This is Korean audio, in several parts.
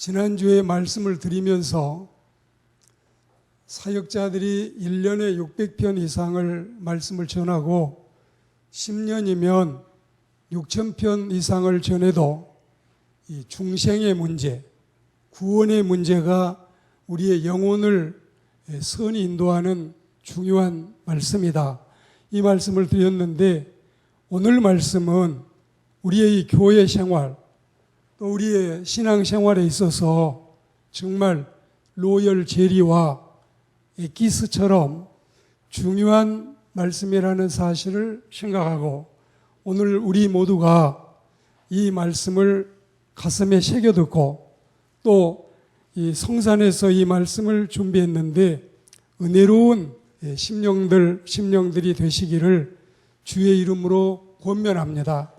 지난주에 말씀을 드리면서 사역자들이 1년에 600편 이상을 말씀을 전하고 10년이면 6,000편 이상을 전해도 이 중생의 문제, 구원의 문제가 우리의 영혼을 선히 인도하는 중요한 말씀이다. 이 말씀을 드렸는데 오늘 말씀은 우리의 이 교회 생활, 또 우리의 신앙 생활에 있어서 정말 로열 제리와 에키스처럼 중요한 말씀이라는 사실을 생각하고 오늘 우리 모두가 이 말씀을 가슴에 새겨 듣고 또 이 성산에서 이 말씀을 준비했는데 은혜로운 심령들이 되시기를 주의 이름으로 권면합니다.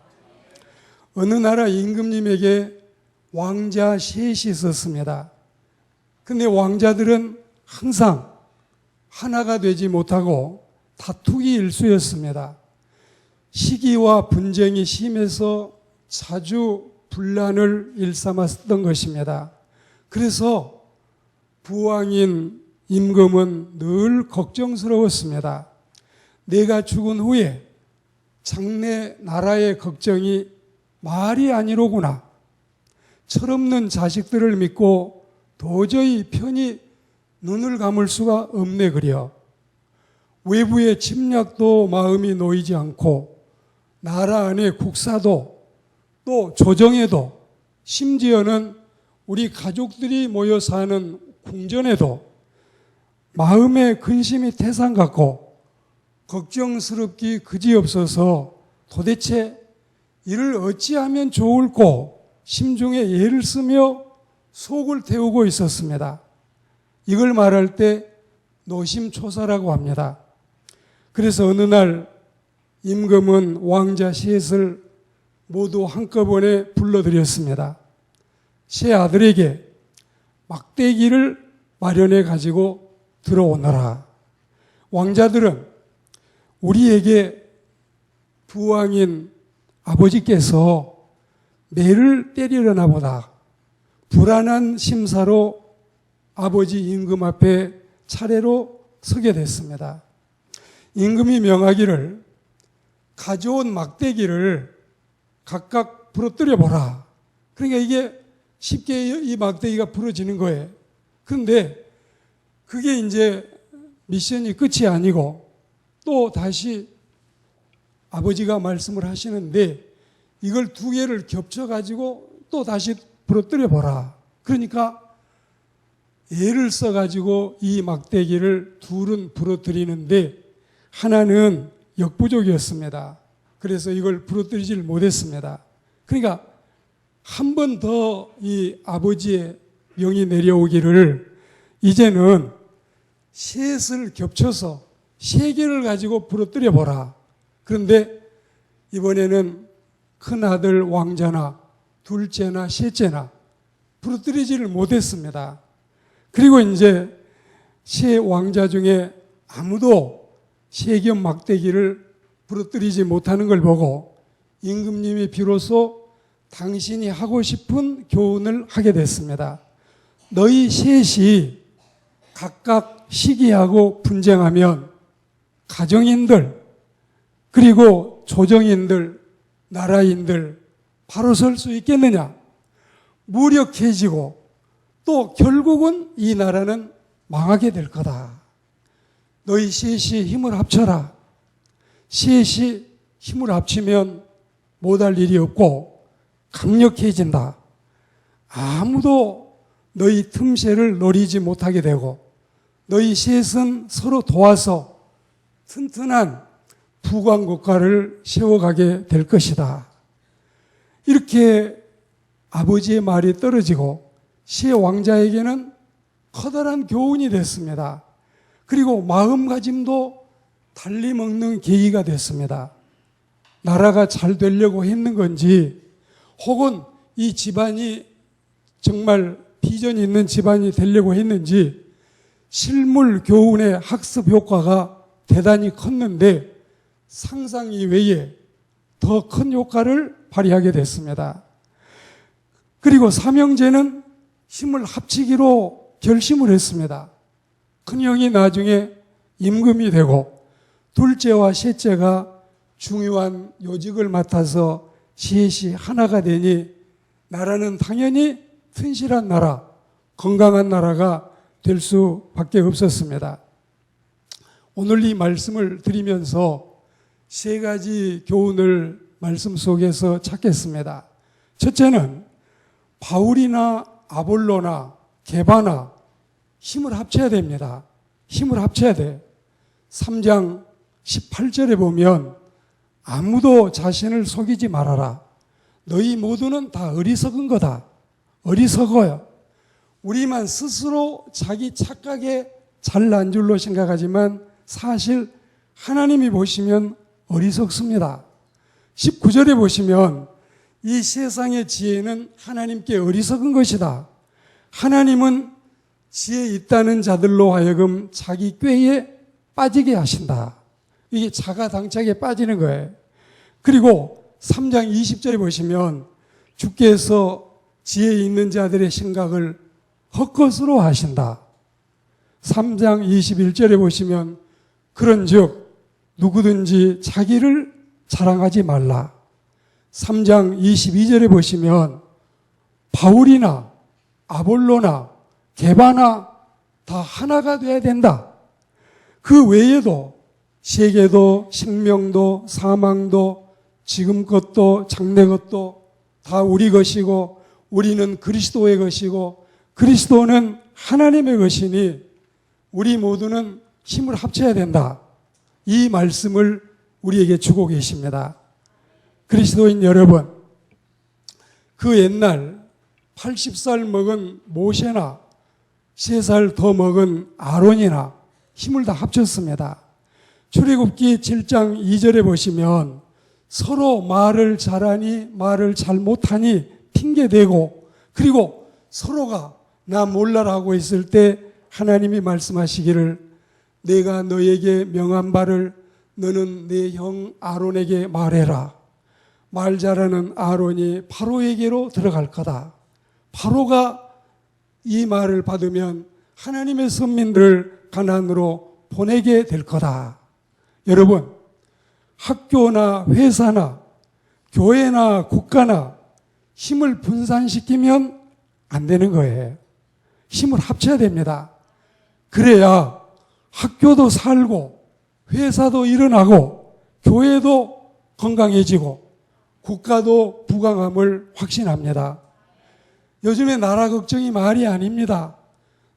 어느 나라 임금님에게 왕자 셋이 있었습니다. 근데 왕자들은 항상 하나가 되지 못하고 다투기 일쑤였습니다. 시기와 분쟁이 심해서 자주 분란을 일삼았던 것입니다. 그래서 부왕인 임금은 늘 걱정스러웠습니다. 내가 죽은 후에 장래 나라의 걱정이 말이 아니로구나. 철없는 자식들을 믿고 도저히 편히 눈을 감을 수가 없네 그려. 외부의 침략도 마음이 놓이지 않고 나라 안의 국사도 또 조정에도 심지어는 우리 가족들이 모여 사는 궁전에도 마음의 근심이 태산 같고 걱정스럽기 그지없어서 도대체 이를 어찌하면 좋을꼬 심중에 애를 쓰며 속을 태우고 있었습니다. 이걸 말할 때 노심초사라고 합니다. 그래서 어느 날 임금은 왕자 셋을 모두 한꺼번에 불러들였습니다. 세 아들에게 막대기를 마련해 가지고 들어오너라. 왕자들은 우리에게 부왕인 아버지께서 매를 때리려나 보다. 불안한 심사로 아버지 임금 앞에 차례로 서게 됐습니다. 임금이 명하기를 가져온 막대기를 각각 부러뜨려 보라. 그러니까 이게 쉽게 이 막대기가 부러지는 거예요. 그런데 그게 이제 미션이 끝이 아니고 또 다시 아버지가 말씀을 하시는데 이걸 두 개를 겹쳐가지고 또 다시 부러뜨려 보라. 그러니까 애를 써가지고 이 막대기를 둘은 부러뜨리는데 하나는 역부족이었습니다. 그래서 이걸 부러뜨리질 못했습니다. 그러니까 한 번 더 이 아버지의 명이 내려오기를 이제는 셋을 겹쳐서 세 개를 가지고 부러뜨려 보라. 그런데 이번에는 큰 아들 왕자나 둘째나 셋째나 부러뜨리지를 못했습니다. 그리고 이제 세 왕자 중에 아무도 세 겹 막대기를 부러뜨리지 못하는 걸 보고 임금님이 비로소 당신이 하고 싶은 교훈을 하게 됐습니다. 너희 셋이 각각 시기하고 분쟁하면 가정인들 그리고 조정인들 나라인들 바로 설 수 있겠느냐? 무력해지고 또 결국은 이 나라는 망하게 될 거다. 너희 셋이 힘을 합쳐라. 셋이 힘을 합치면 못할 일이 없고 강력해진다. 아무도 너희 틈새를 노리지 못하게 되고 너희 셋은 서로 도와서 튼튼한 부강국가를 세워가게 될 것이다. 이렇게 아버지의 말이 떨어지고 세 왕자에게는 커다란 교훈이 됐습니다. 그리고 마음가짐도 달리 먹는 계기가 됐습니다. 나라가 잘 되려고 했는 건지 혹은 이 집안이 정말 비전이 있는 집안이 되려고 했는지 실물 교훈의 학습 효과가 대단히 컸는데 상상 이외에 더 큰 효과를 발휘하게 됐습니다. 그리고 삼형제는 힘을 합치기로 결심을 했습니다. 큰형이 나중에 임금이 되고 둘째와 셋째가 중요한 요직을 맡아서 셋이 하나가 되니 나라는 당연히 튼실한 나라, 건강한 나라가 될 수밖에 없었습니다. 오늘 이 말씀을 드리면서 세 가지 교훈을 말씀 속에서 찾겠습니다. 첫째는 바울이나 아볼로나 게바나 힘을 합쳐야 됩니다. 힘을 합쳐야 돼. 3장 18절에 보면 아무도 자신을 속이지 말아라. 너희 모두는 다 어리석은 거다. 어리석어요. 우리만 스스로 자기 착각에 잘난 줄로 생각하지만 사실 하나님이 보시면 어리석습니다. 19절에 보시면 이 세상의 지혜는 하나님께 어리석은 것이다. 하나님은 지혜 있다는 자들로 하여금 자기 꾀에 빠지게 하신다. 이게 자가당착에 빠지는 거예요. 그리고 3장 20절에 보시면 주께서 지혜 있는 자들의 생각을 헛것으로 하신다. 3장 21절에 보시면 그런즉 누구든지 자기를 자랑하지 말라. 3장 22절에 보시면 바울이나 아볼로나 게바나 다 하나가 돼야 된다. 그 외에도 세계도 생명도 사망도 지금 것도 장래 것도 다 우리 것이고 우리는 그리스도의 것이고 그리스도는 하나님의 것이니 우리 모두는 힘을 합쳐야 된다. 이 말씀을 우리에게 주고 계십니다. 그리스도인 여러분, 그 옛날 80살 먹은 모세나 3살 더 먹은 아론이나 힘을 다 합쳤습니다. 출애굽기 7장 2절에 보시면 서로 말을 잘하니 말을 잘 못하니 핑계대고 그리고 서로가 나 몰라라고 했을 때 하나님이 말씀하시기를 내가 너에게 명한 바를 너는 내 형 아론에게 말해라. 말 잘하는 아론이 바로에게로 들어갈 거다. 바로가 이 말을 받으면 하나님의 선민들을 가나안으로 보내게 될 거다. 여러분, 학교나 회사나 교회나 국가나 힘을 분산시키면 안 되는 거예요. 힘을 합쳐야 됩니다. 그래야 학교도 살고 회사도 일어나고 교회도 건강해지고 국가도 부강함을 확신합니다. 요즘에 나라 걱정이 말이 아닙니다.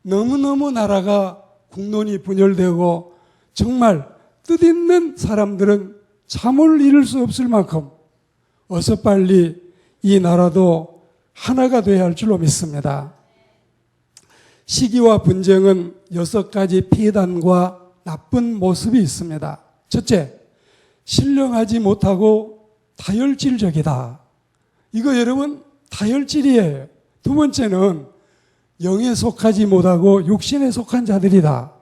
너무너무 나라가 국론이 분열되고 정말 뜻있는 사람들은 잠을 이룰 수 없을 만큼 어서 빨리 이 나라도 하나가 되어야 할 줄로 믿습니다. 시기와 분쟁은 6가지 피해단과 나쁜 모습이 있습니다. 첫째, 신령하지 못하고 다혈질적이다. 이거 여러분 다혈질이에요. 두 번째는 영에 속하지 못하고 육신에 속한 자들이다.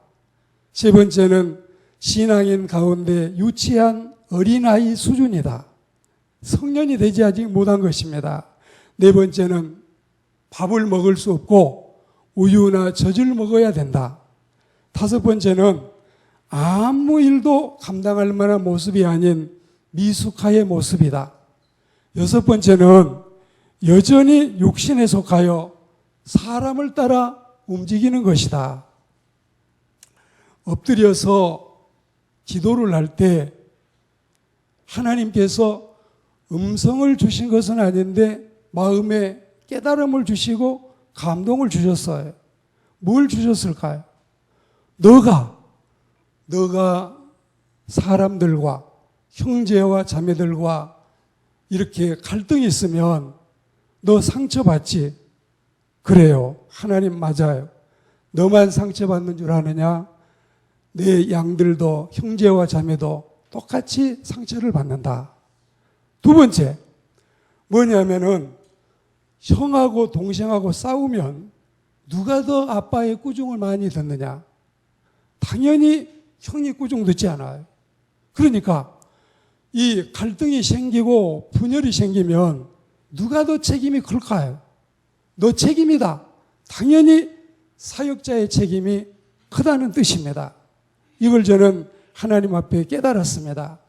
세 번째는 신앙인 가운데 유치한 어린아이 수준이다. 성년이 되지 아직 못한 것입니다. 네 번째는 밥을 먹을 수 없고 우유나 젖을 먹어야 된다. 다섯 번째는 아무 일도 감당할 만한 모습이 아닌 미숙하의 모습이다. 여섯 번째는 여전히 육신에 속하여 사람을 따라 움직이는 것이다. 엎드려서 기도를 할 때 하나님께서 음성을 주신 것은 아닌데 마음에 깨달음을 주시고 감동을 주셨어요. 뭘 주셨을까요? 너가 사람들과 형제와 자매들과 이렇게 갈등이 있으면 너 상처받지? 그래요. 하나님 맞아요. 너만 상처받는 줄 아느냐? 내 양들도 형제와 자매도 똑같이 상처를 받는다. 두 번째, 뭐냐면은 형하고 동생하고 싸우면 누가 더 아빠의 꾸중을 많이 듣느냐? 당연히 형이 꾸중 듣지 않아요. 그러니까 이 갈등이 생기고 분열이 생기면 누가 더 책임이 클까요? 너 책임이다. 당연히 사역자의 책임이 크다는 뜻입니다. 이걸 저는 하나님 앞에 깨달았습니다.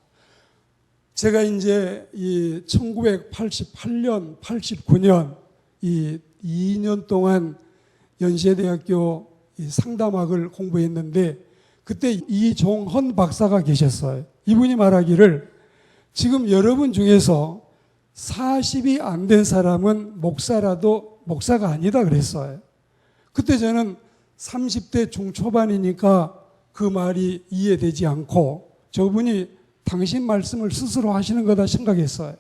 제가 이제 이 1988년, 89년 이 2년 동안 연세대학교 상담학을 공부했는데 그때 이종헌 박사가 계셨어요. 이분이 말하기를 지금 여러분 중에서 40이 안 된 사람은 목사라도 목사가 아니다 그랬어요. 그때 저는 30대 중초반이니까 그 말이 이해되지 않고 저분이 당신 말씀을 스스로 하시는 거다 생각했어요.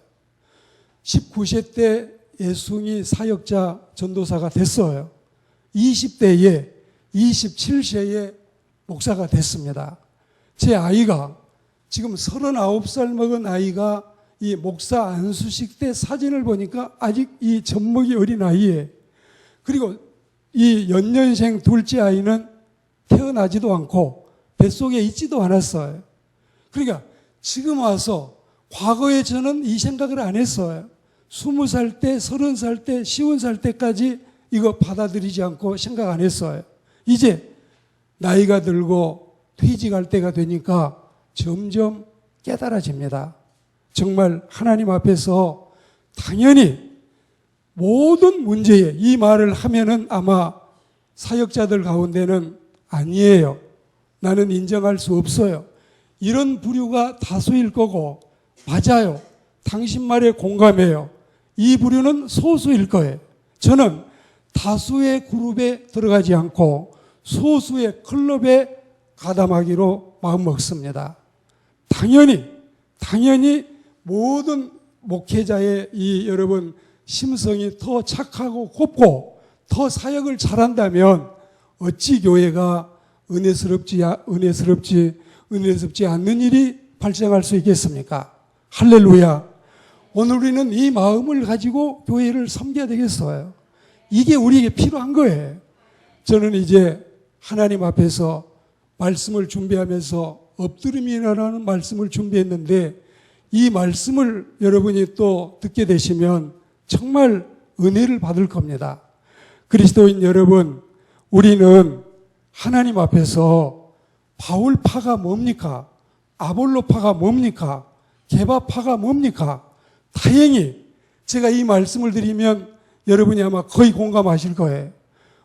19세 때 예수님 사역자 전도사가 됐어요. 20대에 27세에 목사가 됐습니다. 제 아이가 지금 39살 먹은 아이가 이 목사 안수식 때 사진을 보니까 아직 이 젖먹이 어린 아이에 그리고 이 연년생 둘째 아이는 태어나지도 않고 뱃속에 있지도 않았어요. 그러니까 지금 와서 과거에 저는 이 생각을 안 했어요. 20살 때, 30살 때, 50살 때까지 이거 받아들이지 않고 생각 안 했어요. 이제 나이가 들고 퇴직할 때가 되니까 점점 깨달아집니다. 정말 하나님 앞에서 당연히 모든 문제에 이 말을 하면은 아마 사역자들 가운데는 아니에요. 나는 인정할 수 없어요. 이런 부류가 다수일 거고 맞아요. 당신 말에 공감해요. 이 부류는 소수일 거예요. 저는 다수의 그룹에 들어가지 않고 소수의 클럽에 가담하기로 마음먹습니다. 당연히 모든 목회자의 이 여러분 심성이 더 착하고 곱고 더 사역을 잘한다면 어찌 교회가 은혜스럽지 않는 일이 발생할 수 있겠습니까? 할렐루야. 오늘 우리는 이 마음을 가지고 교회를 섬겨야 되겠어요. 이게 우리에게 필요한 거예요. 저는 이제 하나님 앞에서 말씀을 준비하면서 엎드림이라는 말씀을 준비했는데 이 말씀을 여러분이 또 듣게 되시면 정말 은혜를 받을 겁니다. 그리스도인 여러분, 우리는 하나님 앞에서 바울파가 뭡니까? 아볼로파가 뭡니까? 게바파가 뭡니까? 다행히 제가 이 말씀을 드리면 여러분이 아마 거의 공감하실 거예요.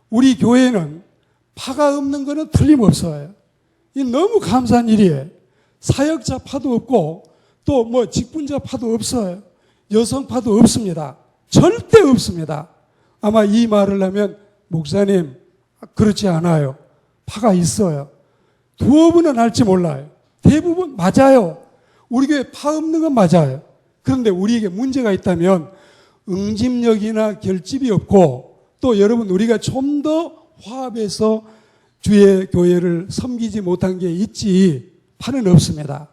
우리 교회는 파가 없는 거는 틀림없어요. 이 너무 감사한 일이에요. 사역자 파도 없고 또 뭐 직분자 파도 없어요. 여성 파도 없습니다. 절대 없습니다. 아마 이 말을 하면 목사님 그렇지 않아요. 파가 있어요. 두어 분은 할지 몰라요. 대부분 맞아요. 우리 교회 파 없는 건 맞아요. 그런데 우리에게 문제가 있다면 응집력이나 결집이 없고 또 여러분 우리가 좀 더 화합해서 주의 교회를 섬기지 못한 게 있지 파는 없습니다.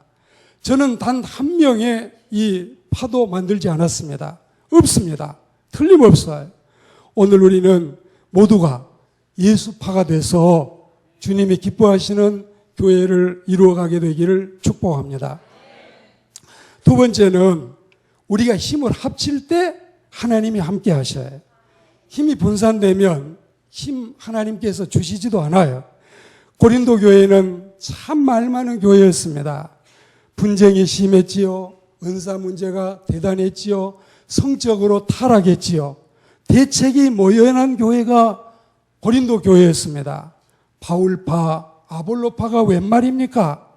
저는 단 한 명의 이 파도 만들지 않았습니다. 없습니다. 틀림없어요. 오늘 우리는 모두가 예수파가 돼서 주님이 기뻐하시는 교회를 이루어가게 되기를 축복합니다. 두 번째는 우리가 힘을 합칠 때 하나님이 함께 하셔요. 힘이 분산되면 힘 하나님께서 주시지도 않아요. 고린도 교회는 참 말 많은 교회였습니다. 분쟁이 심했지요. 은사 문제가 대단했지요. 성적으로 타락했지요. 대책이 모연한 교회가 고린도 교회였습니다. 바울파, 아볼로파가 웬 말입니까?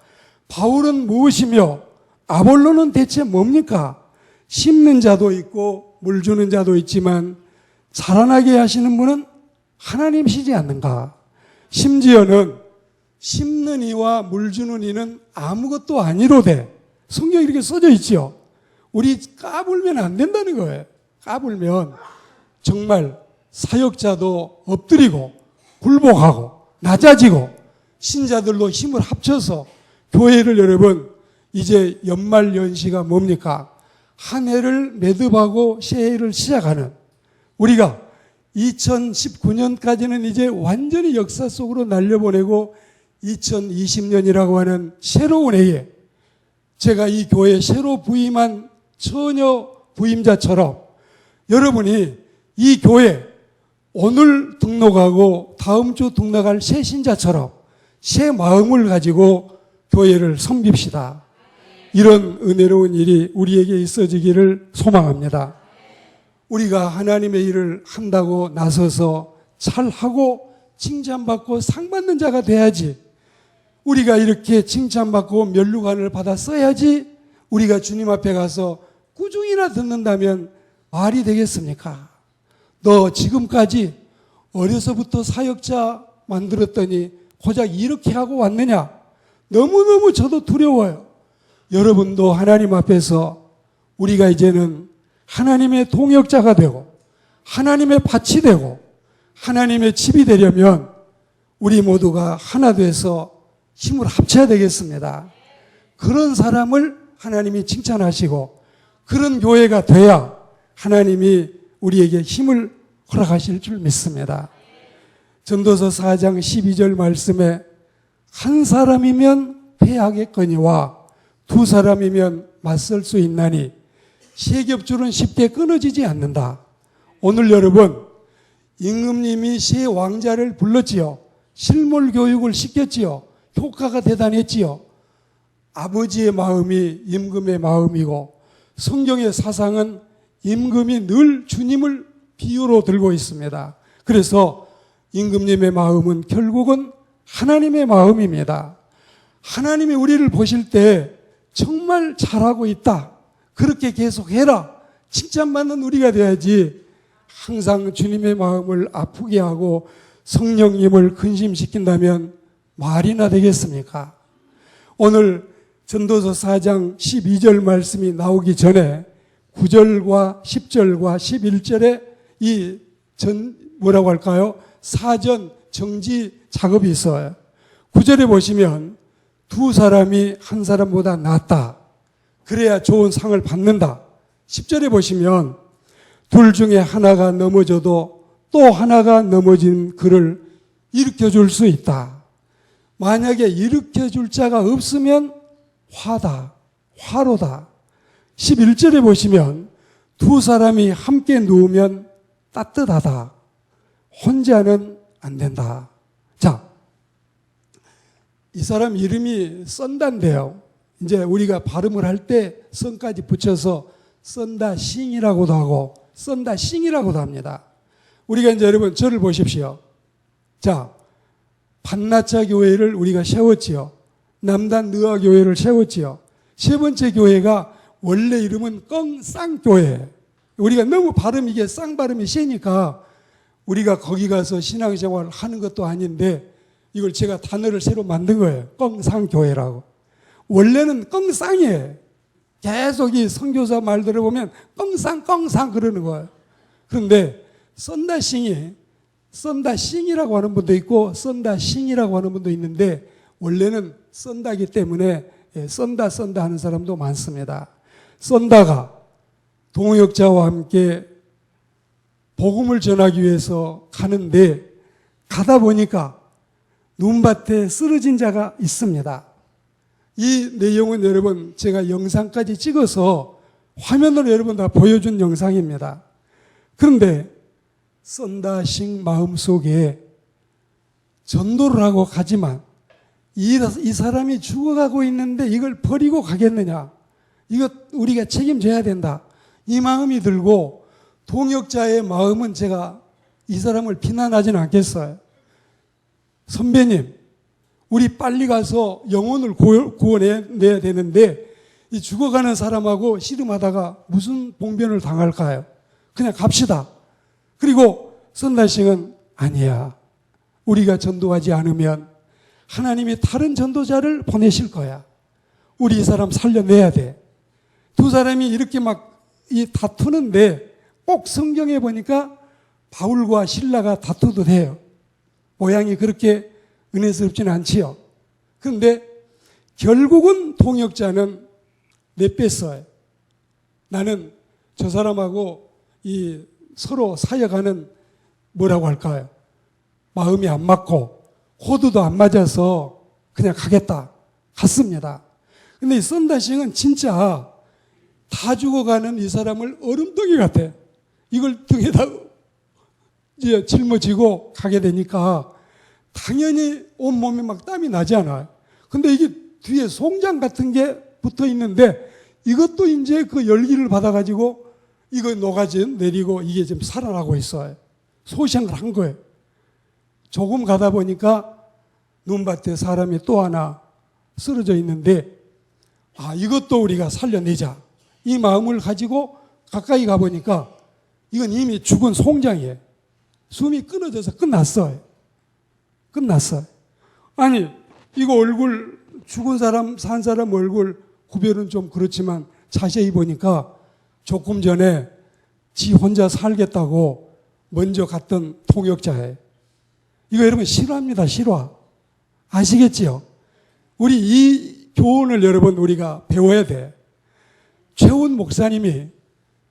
바울은 무엇이며 아볼로는 대체 뭡니까? 심는 자도 있고 물 주는 자도 있지만 자라나게 하시는 분은 하나님이시지 않는가? 심지어는 심는 이와 물 주는 이는 아무것도 아니로되 성경에 이렇게 써져 있지요. 우리 까불면 안 된다는 거예요. 까불면 정말 사역자도 엎드리고 굴복하고 낮아지고 신자들도 힘을 합쳐서 교회를 여러분 이제 연말연시가 뭡니까? 한 해를 매듭하고 새 해를 시작하는 우리가 2019년까지는 이제 완전히 역사 속으로 날려보내고 2020년이라고 하는 새로운 해에 제가 이 교회에 새로 부임한 처녀 부임자처럼 여러분이 이 교회 오늘 등록하고 다음 주 등록할 새 신자처럼 새 마음을 가지고 교회를 섬깁시다. 이런 은혜로운 일이 우리에게 있어지기를 소망합니다. 우리가 하나님의 일을 한다고 나서서 잘하고 칭찬받고 상 받는 자가 돼야지. 우리가 이렇게 칭찬받고 면류관을 받아 써야지 우리가 주님 앞에 가서 꾸중이나 듣는다면 말이 되겠습니까? 너 지금까지 어려서부터 사역자 만들었더니 고작 이렇게 하고 왔느냐? 너무너무 저도 두려워요. 여러분도 하나님 앞에서 우리가 이제는 하나님의 동역자가 되고 하나님의 밭이 되고 하나님의 집이 되려면 우리 모두가 하나 돼서 힘을 합쳐야 되겠습니다. 그런 사람을 하나님이 칭찬하시고 그런 교회가 돼야 하나님이 우리에게 힘을 허락하실 줄 믿습니다. 전도서 4장 12절 말씀에 한 사람이면 패하겠거니와 두 사람이면 맞설 수 있나니 세 겹줄은 쉽게 끊어지지 않는다. 오늘 여러분, 임금님이 세 왕자를 불렀지요. 실물 교육을 시켰지요. 효과가 대단했지요. 아버지의 마음이 임금의 마음이고 성경의 사상은 임금이 늘 주님을 비유로 들고 있습니다. 그래서 임금님의 마음은 결국은 하나님의 마음입니다. 하나님이 우리를 보실 때 정말 잘하고 있다. 그렇게 계속해라. 칭찬받는 우리가 돼야지 항상 주님의 마음을 아프게 하고 성령님을 근심시킨다면 말이나 되겠습니까? 오늘 전도서 4장 12절 말씀이 나오기 전에 9절과 10절과 11절에 뭐라고 할까요? 사전 정지 작업이 있어요. 9절에 보시면 두 사람이 한 사람보다 낫다. 그래야 좋은 상을 받는다. 10절에 보시면 둘 중에 하나가 넘어져도 또 하나가 넘어진 그를 일으켜줄 수 있다. 만약에 일으켜줄 자가 없으면 화다. 화로다. 11절에 보시면 두 사람이 함께 누우면 따뜻하다. 혼자는 안 된다. 자, 이 사람 이름이 썬다인데요. 이제 우리가 발음을 할 때 성까지 붙여서 썬다싱이라고도 하고 썬다싱이라고도 합니다. 우리가 이제 여러분 저를 보십시오. 자, 반나차 교회를 우리가 세웠지요. 남단 느아 교회를 세웠지요. 세 번째 교회가 원래 이름은 껑쌍교회. 우리가 너무 이게 쌍 발음이 세니까 우리가 거기 가서 신앙생활을 하는 것도 아닌데 이걸 제가 단어를 새로 만든 거예요. 껑쌍교회라고. 원래는 껑쌍이에요. 계속 이 선교사 말 들어보면 껑쌍 그러는 거예요. 그런데 썬다싱이라고 하는 분도 있고 썬다싱이라고 하는 분도 있는데 원래는 썬다기 때문에 썬다 하는 사람도 많습니다. 썬다가 동역자와 함께 복음을 전하기 위해서 가는데 가다 보니까 눈밭에 쓰러진 자가 있습니다. 이 내용은 여러분 제가 영상까지 찍어서 화면으로 여러분 다 보여준 영상입니다. 그런데 썬다싱 마음속에 전도를 하고 가지만 이 사람이 죽어가고 있는데 이걸 버리고 가겠느냐. 이거 우리가 책임져야 된다. 이 마음이 들고 동역자의 마음은 제가 이 사람을 비난하지는 않겠어요. 선배님, 우리 빨리 가서 영혼을 구원해내야 되는데 이 죽어가는 사람하고 씨름하다가 무슨 봉변을 당할까요? 그냥 갑시다. 그리고 썬다싱은 아니야. 우리가 전도하지 않으면 하나님이 다른 전도자를 보내실 거야. 우리 이 사람 살려내야 돼. 두 사람이 이렇게 이 다투는데 꼭 성경에 보니까 바울과 실라가 다투도 돼요. 모양이 그렇게 은혜스럽지는 않지요. 그런데 결국은 동역자는 내뺐어요. 나는 저 사람하고 서로 사역하는 뭐라고 할까요? 마음이 안 맞고 호두도 안 맞아서 그냥 가겠다. 갔습니다. 근데 이 썬다싱은 진짜 다 죽어가는 이 사람을 얼음덩이 같아. 이걸 등에다 이제 짊어지고 가게 되니까 당연히 온몸에 막 땀이 나잖아요. 근데 이게 뒤에 송장 같은 게 붙어 있는데 이것도 이제 그 열기를 받아가지고 이거 녹아져 내리고 이게 지금 살아나고 있어요. 소생을 한 거예요. 조금 가다 보니까 눈밭에 사람이 또 하나 쓰러져 있는데 이것도 우리가 살려내자. 이 마음을 가지고 가까이 가보니까 이건 이미 죽은 송장이에요. 숨이 끊어져서 끝났어요. 아니 이거 얼굴 죽은 사람 산 사람 얼굴 구별은 좀 그렇지만 자세히 보니까 조금 전에 지 혼자 살겠다고 먼저 갔던 통역자예요. 이거 여러분 실화입니다. 실화. 아시겠지요? 우리 이 교훈을 여러분 우리가 배워야 돼. 최훈 목사님이,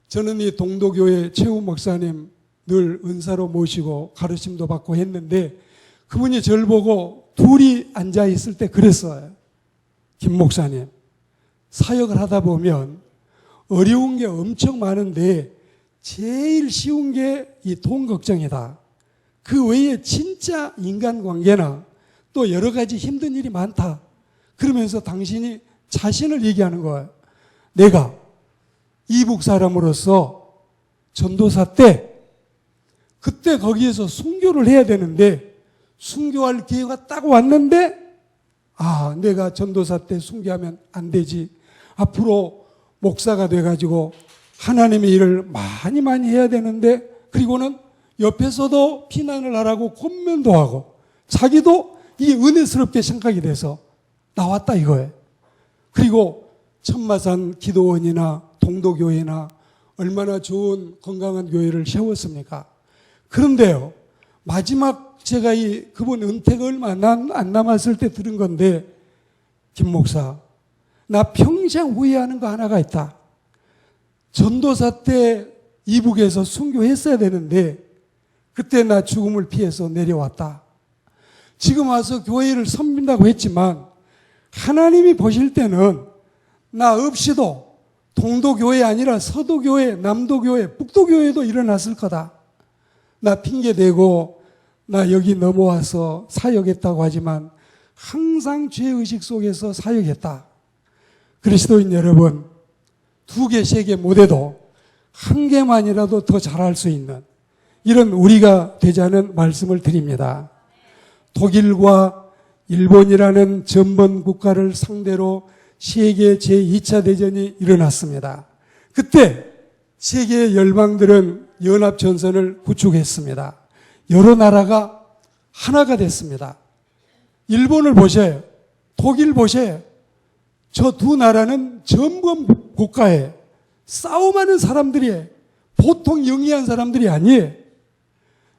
저는 이 동도교회 최훈 목사님 늘 은사로 모시고 가르침도 받고 했는데 그분이 저를 보고 둘이 앉아 있을 때 그랬어요. 김 목사님, 사역을 하다 보면 어려운 게 엄청 많은데 제일 쉬운 게 이 돈 걱정이다. 그 외에 진짜 인간관계나 또 여러 가지 힘든 일이 많다. 그러면서 당신이 자신을 얘기하는 거예요. 내가 이북 사람으로서 전도사 때 그때 거기에서 순교를 해야 되는데 순교할 기회가 딱 왔는데 내가 전도사 때 순교하면 안 되지. 앞으로 목사가 돼가지고 하나님의 일을 많이 해야 되는데, 그리고는 옆에서도 피난을 하라고 권면도 하고 자기도 이게 은혜스럽게 생각이 돼서 나왔다 이거예요. 그리고 천마산 기도원이나 동도교회나 얼마나 좋은 건강한 교회를 세웠습니까? 그런데요, 마지막 제가 그분 은퇴가 얼마 안 남았을 때 들은 건데, 김 목사, 나 평생 후회하는 거 하나가 있다. 전도사 때 이북에서 순교했어야 되는데 그때 나 죽음을 피해서 내려왔다. 지금 와서 교회를 섬긴다고 했지만 하나님이 보실 때는 나 없이도 동도교회 아니라 서도교회, 남도교회, 북도교회도 일어났을 거다. 나 핑계대고 나 여기 넘어와서 사역했다고 하지만 항상 죄의식 속에서 사역했다. 그리스도인 여러분, 2개, 3개 못해도 1개만이라도 더 잘할 수 있는 이런 우리가 되자는 말씀을 드립니다. 독일과 일본이라는 전범 국가를 상대로 세계 제2차 대전이 일어났습니다. 그때 세계의 열방들은 연합전선을 구축했습니다. 여러 나라가 하나가 됐습니다. 일본을 보셔요. 독일 보셔요. 저 두 나라는 전범 국가에 싸움하는 사람들이에요. 보통 영리한 사람들이 아니에요.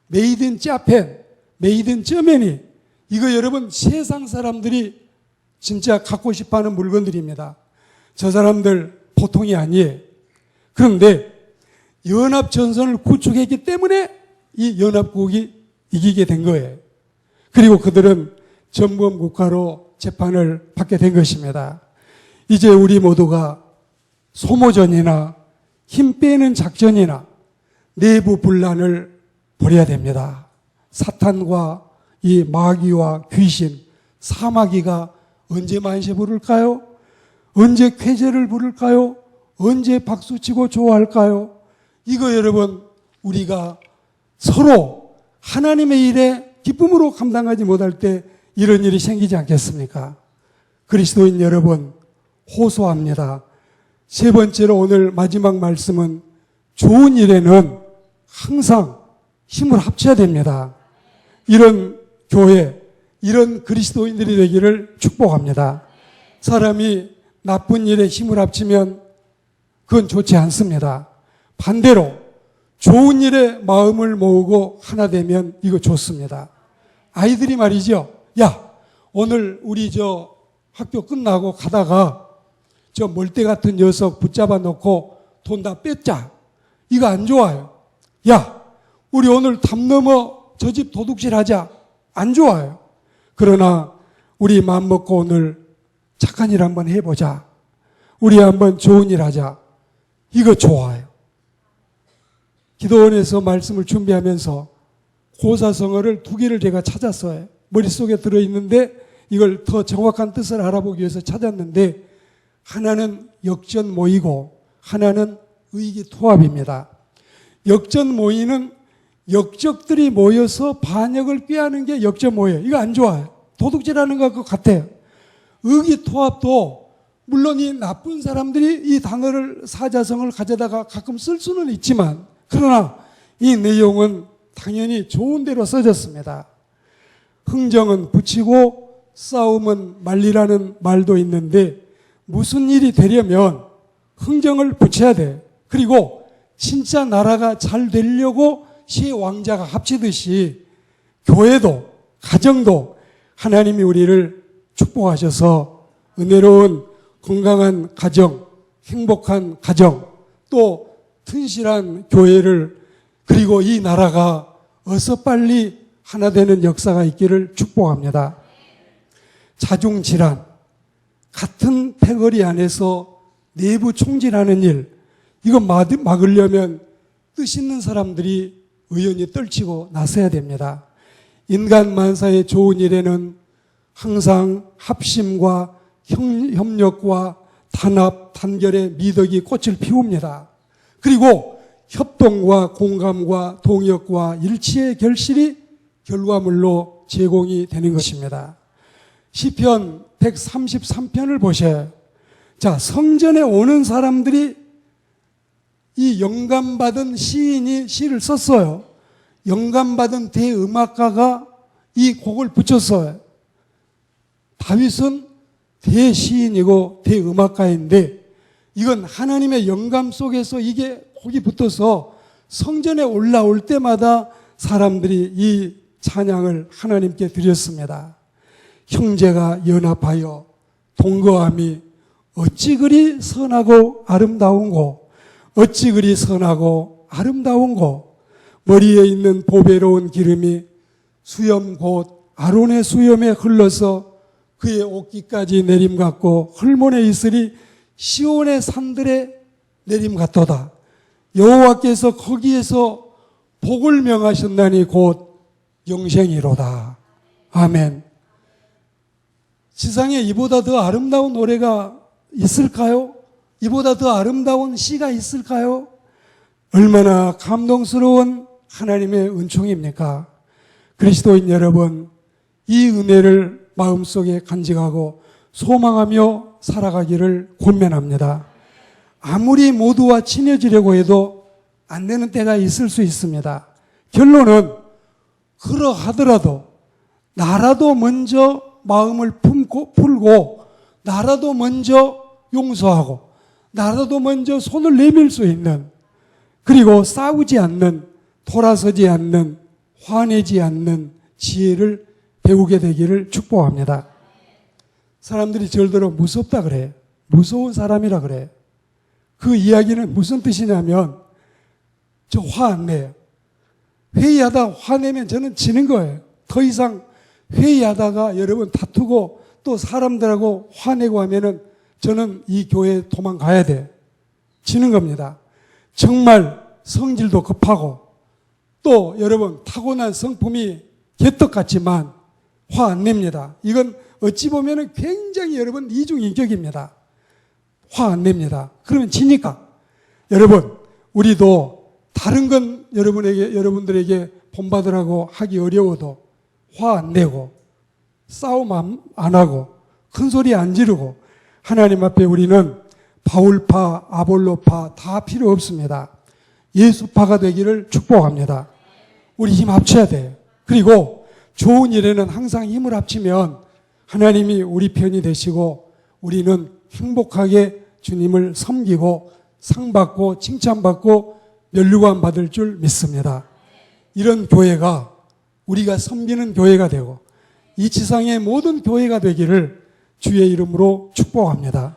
메이드 인 자펜, 메이드 인 저머니, 이거 여러분 세상 사람들이 진짜 갖고 싶어하는 물건들입니다. 저 사람들 보통이 아니에요. 그런데 연합전선을 구축했기 때문에 이 연합국이 이기게 된 거예요. 그리고 그들은 전범 국가로 재판을 받게 된 것입니다. 이제 우리 모두가 소모전이나 힘 빼는 작전이나 내부 분란을 버려야 됩니다. 사탄과 이 마귀와 귀신, 사마귀가 언제 만세 부를까요? 언제 쾌제를 부를까요? 언제 박수치고 좋아할까요? 이거 여러분 우리가 서로 하나님의 일에 기쁨으로 감당하지 못할 때 이런 일이 생기지 않겠습니까? 그리스도인 여러분, 호소합니다. 세 번째로 오늘 마지막 말씀은 좋은 일에는 항상 힘을 합쳐야 됩니다. 이런 교회, 이런 그리스도인들이 되기를 축복합니다. 사람이 나쁜 일에 힘을 합치면 그건 좋지 않습니다. 반대로 좋은 일에 마음을 모으고 하나 되면 이거 좋습니다. 아이들이 말이죠. 야, 오늘 우리 저 학교 끝나고 가다가 저 멀대 같은 녀석 붙잡아 놓고 돈 다 뺐자. 이거 안 좋아요. 야, 우리 오늘 담 넘어 저 집 도둑질 하자. 안 좋아요. 그러나 우리 마음 먹고 오늘 착한 일 한번 해보자. 우리 한번 좋은 일 하자. 이거 좋아요. 기도원에서 말씀을 준비하면서 고사성어를 2개를 제가 찾았어요. 머릿속에 들어있는데 이걸 더 정확한 뜻을 알아보기 위해서 찾았는데, 하나는 역전모의고 하나는 의기투합입니다. 역전모의는 역적들이 모여서 반역을 꾀하는 게 역전모의예요. 이거 안 좋아요. 도둑질하는 것 같아요. 의기투합도 물론 이 나쁜 사람들이 이 단어를, 사자성어를 가져다가 가끔 쓸 수는 있지만, 그러나 이 내용은 당연히 좋은 대로 써졌습니다. 흥정은 붙이고 싸움은 말리라는 말도 있는데, 무슨 일이 되려면 흥정을 붙여야 돼. 그리고 진짜 나라가 잘 되려고 시 왕자가 합치듯이 교회도, 가정도 하나님이 우리를 축복하셔서 은혜로운 건강한 가정, 행복한 가정, 또 튼실한 교회를, 그리고 이 나라가 어서 빨리 하나 되는 역사가 있기를 축복합니다. 자중질환, 같은 패거리 안에서 내부 총질하는 일, 이거 막으려면 뜻 있는 사람들이 의연히 떨치고 나서야 됩니다. 인간 만사의 좋은 일에는 항상 합심과 협력과 단합, 단결의 미덕이 꽃을 피웁니다. 그리고 협동과 공감과 동역과 일치의 결실이 결과물로 제공이 되는 것입니다. 시편 133편을 보셔요. 자, 성전에 오는 사람들이 이 영감받은 시인이 시를 썼어요. 영감받은 대음악가가 이 곡을 붙였어요. 다윗은 대시인이고 대음악가인데, 이건 하나님의 영감 속에서 이게 곡이 붙어서 성전에 올라올 때마다 사람들이 이 찬양을 하나님께 드렸습니다. 형제가 연합하여 동거함이 어찌 그리 선하고 아름다운고, 어찌 그리 선하고 아름다운고, 머리에 있는 보배로운 기름이 수염 곧 아론의 수염에 흘러서 그의 옷깃까지 내림 같고 헐몬의 이슬이 시온의 산들에 내림 같도다. 여호와께서 거기에서 복을 명하셨나니 곧 영생이로다. 아멘. 세상에 이보다 더 아름다운 노래가 있을까요? 이보다 더 아름다운 시가 있을까요? 얼마나 감동스러운 하나님의 은총입니까? 그리스도인 여러분, 이 은혜를 마음속에 간직하고 소망하며 살아가기를 권면합니다. 아무리 모두와 친해지려고 해도 안 되는 때가 있을 수 있습니다. 결론은 그러하더라도 나라도 먼저 마음을 풀고 나라도 먼저 용서하고 나라도 먼저 손을 내밀 수 있는, 그리고 싸우지 않는, 돌아서지 않는, 화내지 않는 지혜를 배우게 되기를 축복합니다. 사람들이 절대로 무섭다 그래. 무서운 사람이라 그래. 그 이야기는 무슨 뜻이냐면, 저 화 안 내요. 회의하다 화내면 저는 지는 거예요. 더 이상 회의하다가 여러분 다투고 또 사람들하고 화내고 하면은 저는 이 교회에 도망가야 돼. 지는 겁니다. 정말 성질도 급하고 또 여러분 타고난 성품이 개떡 같지만 화 안 냅니다. 이건 어찌 보면은 굉장히 여러분 이중인격입니다. 화 안 냅니다. 그러면 지니까. 여러분, 우리도 다른 건 여러분들에게 본받으라고 하기 어려워도 화 안 내고 싸움 안 하고 큰 소리 안 지르고 하나님 앞에 우리는 바울파, 아볼로파 다 필요 없습니다. 예수파가 되기를 축복합니다. 우리 힘 합쳐야 돼요. 그리고 좋은 일에는 항상 힘을 합치면 하나님이 우리 편이 되시고 우리는 행복하게 주님을 섬기고 상받고 칭찬받고 면류관 받을 줄 믿습니다. 이런 교회가 우리가 섬기는 교회가 되고 이 지상의 모든 교회가 되기를 주의 이름으로 축복합니다.